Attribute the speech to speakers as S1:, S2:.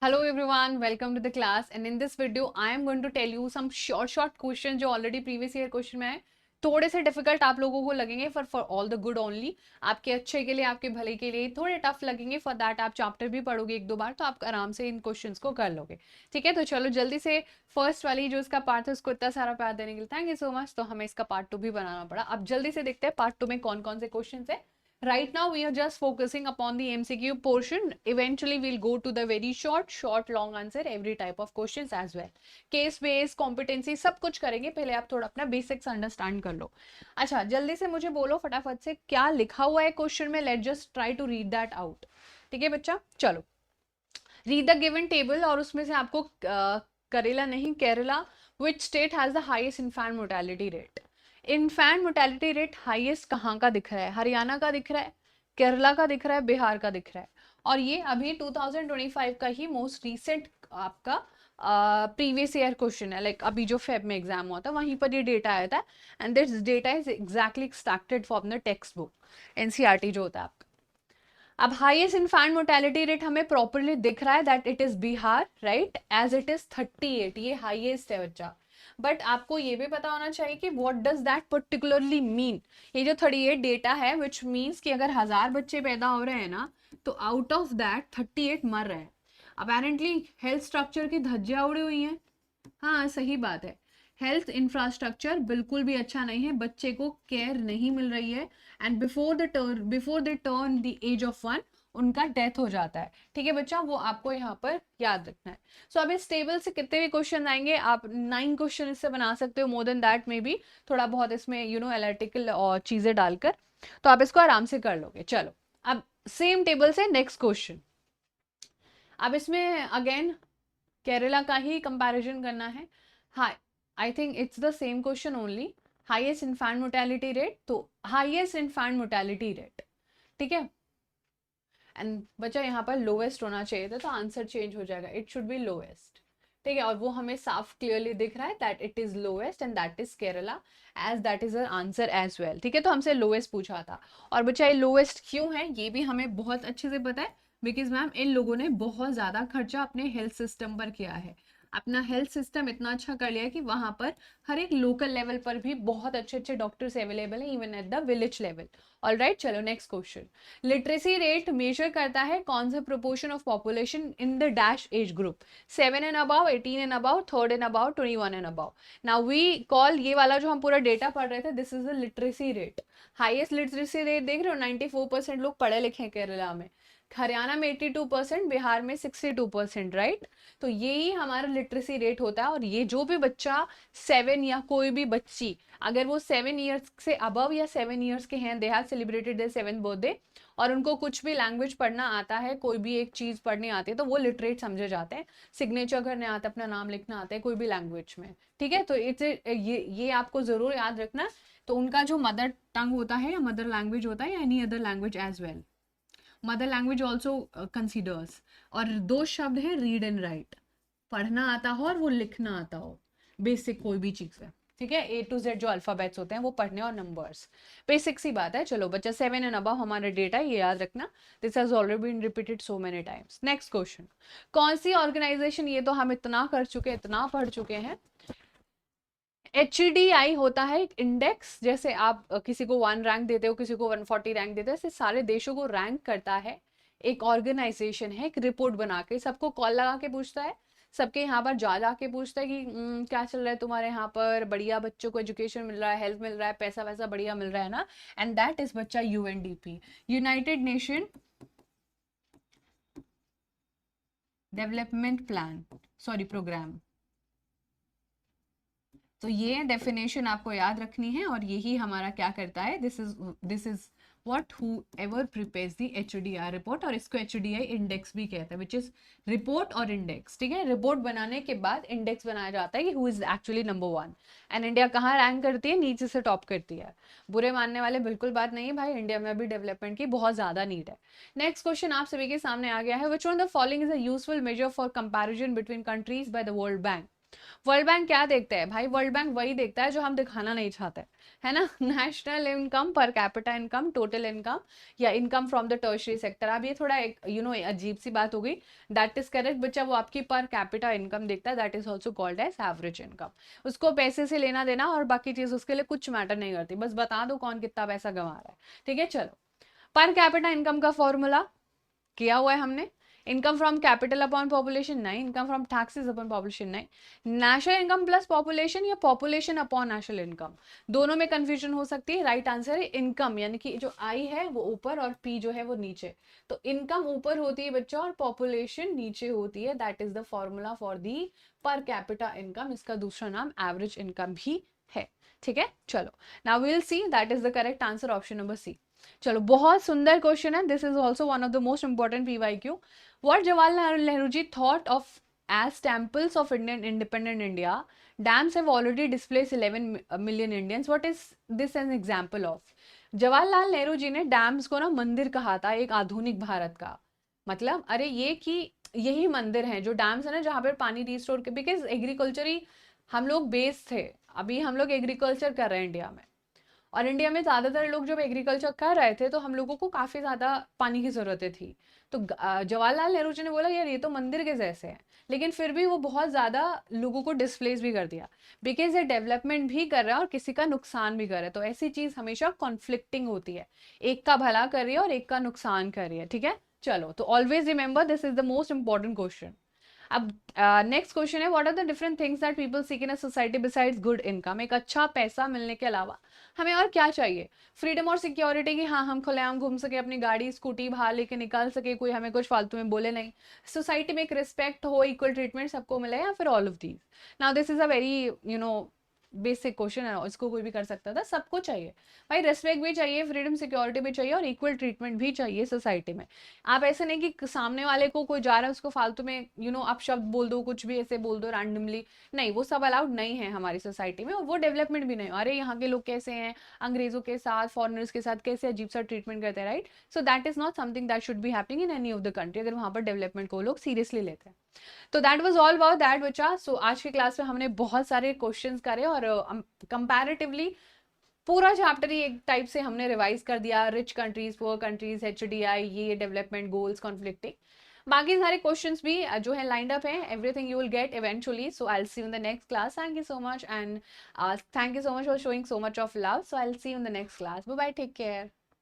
S1: Hello everyone, welcome to the class and in this video I am going to tell you some short questions जो already previous year question में है. थोड़े से difficult आप लोगों को लगेंगे for all the good only. आपके अच्छे के लिए, आपके भले के लिए थोड़े tough लगेंगे. for that आप chapter भी पढ़ोगे एक दो बार तो आप आराम से इन questions को कर लोगे. ठीक है, तो चलो जल्दी से फर्स्ट वाली जो इसका पार्ट है उसको इतना सारा प्यार देने के लिए थैंक यू सो मच. तो हमें इसका पार्ट 2 भी बनाना पड़ा. अब जल्दी से देखते हैं पार्ट 2 में कौन कौन से क्वेश्चन है. Right now we are just focusing upon the MCQ portion. Eventually we'll go to the very short long answer every type of questions as well. Case based competency सब कुछ करेंगे. पहले आप थोड़ा अपना basics understand कर लो. अच्छा जल्दी से मुझे बोलो फटाफट से क्या लिखा हुआ है क्वेश्चन में. Let's just try to read that out. ठीक है बच्चा, चलो रीड द गिवन टेबल और उसमें से आपको करेला नहीं Kerala which state has the highest infant mortality rate. Infant mortality rate highest कहाँ का दिख रहा है? हरियाणा का दिख रहा है, केरला का दिख रहा है, बिहार का दिख रहा है. और ये अभी 2025 का ही मोस्ट रीसेंट आपका प्रीवियस ईयर क्वेश्चन है. लाइक अभी जो फेब में एग्जाम हुआ था वहीं पर ये डेटा आया था and this data is exactly extracted from the textbook NCERT जो होता है आपका. अब हाईएस्ट इन्फेंट मोर्टेलिटी रेट हमें प्रॉपरली दिख रहा है that it is Bihar, right, as it is 38. ये हाईएस्ट है बच्चा. बट आपको ये भी पता होना चाहिए कि what does that particularly mean. ये जो 38 डेटा है विच मीन्स कि अगर 1000 बच्चे पैदा हो रहे हैं ना तो आउट ऑफ दैट 38 मर रहे हैं. अपेरेंटली हेल्थ स्ट्रक्चर की धज्जियां उड़ी हुई हैं. हाँ सही बात है, हेल्थ इंफ्रास्ट्रक्चर बिल्कुल भी अच्छा नहीं है, बच्चे को केयर नहीं मिल रही है and before they turn the age of 1 उनका डेथ हो जाता है. ठीक है बच्चा, वो आपको यहाँ पर याद रखना है. सो अब इस टेबल से कितने भी क्वेश्चन आएंगे आप 9 क्वेश्चन इससे बना सकते हो, मोर देन दैट में भी थोड़ा बहुत इसमें एनालिटिकल और चीजें डालकर तो आप इसको आराम से कर लोगे. चलो अब सेम टेबल से नेक्स्ट क्वेश्चन. अब इसमें अगेन केरला का ही कंपैरिजन करना है. हाँ, I think it's the same question only. Highest infant mortality rate, तो हाईएस्ट इन्फेंट मोर्टेलिटी रेट, ठीक है. एंड बच्चा यहाँ पर लोवेस्ट होना चाहिए था तो आंसर चेंज हो जाएगा, इट शुड बी लोवेस्ट. ठीक है, और वो हमें साफ क्लियरली दिख रहा है that it is lowest and that is Kerala as that is answer as well. ठीक है, तो हमसे लोवेस्ट पूछा था और बच्चा ये लोवेस्ट क्यों है ये भी हमें बहुत अच्छे से पता है बिकॉज मैम इन लोगों ने बहुत ज़्यादा खर्चा अपने हेल्थ सिस्टम पर किया है. अपना हेल्थ सिस्टम इतना अच्छा कर लिया है कि वहाँ पर हर एक लोकल लेवल पर भी बहुत अच्छे अच्छे डॉक्टर्स अवेलेबल हैं even at the village level. Alright, चलो next question. Literacy rate measure करता है कौन सा proportion of population in the dash age group? 7 and above, 18 and above, 3rd and above, 21 and above. Now we call ये वाला जो हम पूरा डेटा पढ़ रहे थे this is the literacy rate. Highest literacy rate देख रहे हो, 94% लोग पढ़े लिखे हैं केरला में. हरियाणा में 82%, बिहार में 62%, राइट. तो यही हमारा लिटरेसी रेट होता है. और ये जो भी बच्चा 7 या कोई भी बच्ची अगर वो 7 ईयर्स से अबव या 7 ईयर्स के हैं, they have celebrated their 7th birthday और उनको कुछ भी लैंग्वेज पढ़ना आता है, कोई भी एक चीज पढ़नी आती है तो वो लिटरेट समझे जाते हैं. सिग्नेचर करने आता है, अपना नाम लिखना आता है कोई भी लैंग्वेज में. ठीक है, तो इट्स ये आपको जरूर याद रखना. तो उनका जो मदर टंग होता है या मदर लैंग्वेज होता है या any other language as well, mother language also considers. और दो शब्द हैं रीड एंड राइट, पढ़ना आता हो और वो लिखना आता हो, बेसिक कोई भी चीज है. ठीक है, A to Z जो अल्फाबेट्स होते हैं वो पढ़ने और नंबर्स, बेसिक सी बात है. चलो बच्चा 7 एंड अबव हमारा डेटा ये याद रखना. This has already been repeated so many times. Next question. कौन सी ऑर्गेनाइजेशन, ये तो हम इतना कर चुके इतना पढ़ चुके हैं. HDI होता है एक इंडेक्स, जैसे आप किसी को 1 रैंक देते हो, किसी को 140 रैंक देते हो, ऐसे सारे देशों को रैंक करता है एक ऑर्गेनाइजेशन है. एक रिपोर्ट बना के सबको कॉल लगा के पूछता है, सबके यहाँ पर जा जा के पूछता है कि क्या चल रहा है तुम्हारे यहाँ पर, बढ़िया बच्चों को एजुकेशन मिल रहा है, हेल्थ मिल रहा है, पैसा वैसा बढ़िया मिल रहा है ना. एंड दैट इज बच्चा UNDP, united nation development plan, sorry programme. तो ये डेफिनेशन आपको याद रखनी है और यही हमारा क्या करता है, this is what whoever prepares the HDI report. और इसको HDI इंडेक्स भी कहते हैं, विच इज रिपोर्ट और इंडेक्स. ठीक है, रिपोर्ट बनाने के बाद इंडेक्स बनाया जाता है कि who is actually number 1. And India कहाँ रैंक करती है? नीचे से टॉप करती है. बुरे मानने वाले बिल्कुल बात नहीं है भाई, इंडिया में भी डेवलपमेंट की बहुत ज्यादा नीड है. नेक्स्ट क्वेश्चन आप सभी के सामने आ गया है. Which one of the following is a useful measure for comparison between countries by the world bank? World bank क्या देखता है भाई? वर्ल्ड बैंक वही देखता है जो हम दिखाना नहीं चाहते, है ना? National income, per capita income, total income, या income from the tertiary sector. अब ये थोड़ा एक अजीब सी बात हो गई। दैट इज करेक्ट बच्चा, वो आपकी पर कैपिटा इनकम देखता है। That is also called as average income. उसको पैसे से लेना देना और बाकी चीज उसके लिए कुछ मैटर नहीं करती, बस बता दो कौन कितना पैसा कमा रहा है। ठीक है, चलो। पर कैपिटा इनकम का फॉर्मूला किया हुआ है हमने। Income from capital upon population नहीं, income from taxes upon population नहीं, नेशनल इनकम प्लस पॉपुलेशन या पॉपुलेशन अपॉन नेशनल इनकम, दोनों में कंफ्यूजन हो सकती है। राइट आंसर है इनकम, यानी कि जो आई है वो ऊपर और पी जो है वो नीचे। तो इनकम ऊपर होती है बच्चा और पॉपुलेशन नीचे होती है। That is the formula for the पर कैपिटा इनकम। इसका दूसरा नाम एवरेज इनकम भी है। ठीक है, चलो। Now we will see, that is the correct answer, option number C. चलो, बहुत सुंदर क्वेश्चन है। This is also one of the most important PYQ. What Jawaharlal Nehru ji thought of as temples of Indian independent India, dams have already displaced 11 million Indians. What is this an example of? Jawaharlal Nehru ji ने dams को ना मंदिर कहा था, एक आधुनिक भारत का। मतलब अरे ये कि यही मंदिर है जो डैम्स है ना, जहाँ पर पानी रिस्टोर के, बिकॉज एग्रीकल्चरी हम लोग बेस थे। अभी हम लोग एग्रीकल्चर कर रहे हैं इंडिया में, और इंडिया में ज़्यादातर लोग जब एग्रीकल्चर कर रहे थे तो हम लोगों को काफ़ी ज़्यादा पानी की ज़रूरतें थी। तो जवाहरलाल नेहरू जी ने बोला यार ये तो मंदिर के जैसे है, लेकिन फिर भी वो बहुत ज़्यादा लोगों को डिस्प्लेस भी कर दिया, बिकॉज ये डेवलपमेंट भी कर रहा है और किसी का नुकसान भी कर रहा है। तो ऐसी चीज़ हमेशा कॉन्फ्लिक्टिंग होती है, एक का भला कर रही है और एक का नुकसान कर रही है। ठीक है, चलो। तो always remember, this is the most important question. अब नेक्स्ट क्वेश्चन है, what are the different things that people seek in a society besides good income? एक अच्छा पैसा मिलने के अलावा हमें और क्या चाहिए? फ्रीडम और सिक्योरिटी की, हाँ हम खुलेआम घूम सके, अपनी गाड़ी स्कूटी बाहर लेके निकाल सके, कोई हमें कुछ फालतू में बोले नहीं। सोसाइटी में एक रिस्पेक्ट हो, इक्वल ट्रीटमेंट सबको मिले, या फिर all of these? Now this is a very basic question है, इसको कोई भी कर सकता था। सबको चाहिए भाई, रेस्पेक्ट भी चाहिए, फ्रीडम सिक्योरिटी भी चाहिए और इक्वल ट्रीटमेंट भी चाहिए सोसाइटी में। आप ऐसे नहीं कि सामने वाले को कोई जा रहा है उसको फालतू में आप शब्द बोल दो, कुछ भी ऐसे बोल दो रैंडमली, नहीं, वो सब अलाउड नहीं है हमारी सोसाइटी में, और वो डेवलपमेंट भी नहीं। अरे यहाँ के लोग कैसे हैं, अंग्रेजों के साथ, फॉरनर्स के साथ कैसे अजीब सा ट्रीटमेंट करते हैं, right? So that is not something that should be happening in any of the country, अगर वहाँ पर डेवलपमेंट को लोग सीरियसली लेते हैं। तो that was all about that बच्चा। सो आज की क्लास में हमने बहुत सारे क्वेश्चंस करे और कंपैरेटिवली पूरा चैप्टर ही एक टाइप से हमने रिवाइज कर दिया। Rich countries, poor countries, HDI, ये डेवलपमेंट गोल्स, कॉन्फ्लिक्टिंग, बाकी सारे क्वेश्चंस भी जो है लाइंड अप हैं। Everything you will get eventually. So I will see you in the next class. Thank you so much and thank you so much for showing so much of love. So I will see you in the next class. Bye bye, take care.